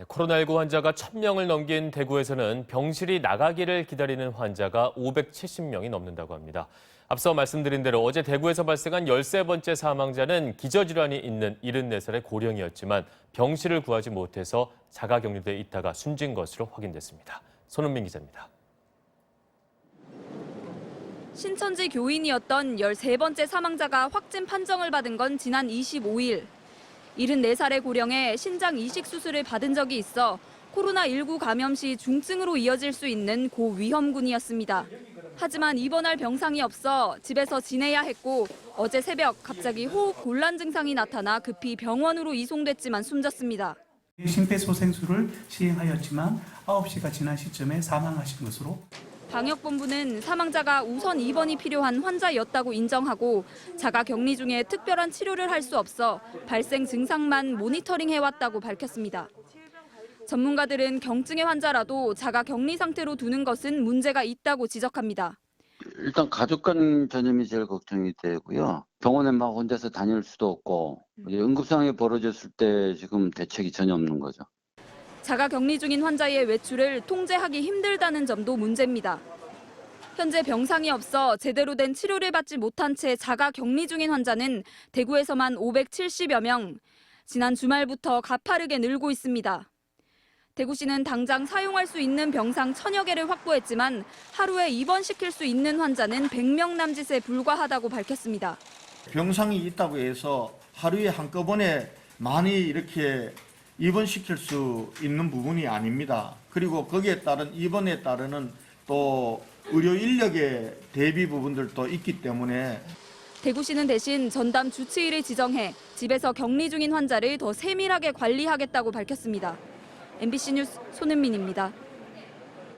코로나19 환자가 1,000명을 넘긴 대구에서는 병실이 나가기를 기다리는 환자가 570명이 넘는다고 합니다. 앞서 말씀드린 대로 어제 대구에서 발생한 13번째 사망자는 기저질환이 있는 74살의 고령이었지만 병실을 구하지 못해서 자가격리돼 있다가 숨진 것으로 확인됐습니다. 손은민 기자입니다. 신천지 교인이었던 13번째 사망자가 확진 판정을 받은 건 지난 25일. 74살의 고령에 신장 이식 수술을 받은 적이 있어 코로나19 감염 시 중증으로 이어질 수 있는 고위험군이었습니다. 하지만 입원할 병상이 없어 집에서 지내야 했고 어제 새벽 갑자기 호흡 곤란 증상이 나타나 급히 병원으로 이송됐지만 숨졌습니다. 심폐소생술을 시행하였지만 9시가 지난 시점에 사망하신 것으로. 방역본부는 사망자가 우선 입원이 필요한 환자였다고 인정하고 자가격리 중에 특별한 치료를 할 수 없어 발생 증상만 모니터링해왔다고 밝혔습니다. 전문가들은 경증의 환자라도 자가격리 상태로 두는 것은 문제가 있다고 지적합니다. 일단 가족 간 전염이 제일 걱정이 되고요. 병원에 막 혼자서 다닐 수도 없고 응급 상황이 벌어졌을 때 지금 대책이 전혀 없는 거죠. 자가격리 중인 환자의 외출을 통제하기 힘들다는 점도 문제입니다. 현재 병상이 없어 제대로 된 치료를 받지 못한 채 자가격리 중인 환자는 대구에서만 570여 명, 지난 주말부터 가파르게 늘고 있습니다. 대구시는 당장 사용할 수 있는 병상 1,000여 개를 확보했지만 하루에 입원시킬 수 있는 환자는 100명 남짓에 불과하다고 밝혔습니다. 병상이 있다고 해서 하루에 한꺼번에 많이 이렇게 입원시킬 수 있는 부분이 아닙니다. 그리고 거기에 따른 입원에 따르는 또 의료 인력의 대비 부분들도 있기 때문에 대구시는 대신 전담 주치의를 지정해 집에서 격리 중인 환자를 더 세밀하게 관리하겠다고 밝혔습니다. MBC 뉴스 손은민입니다.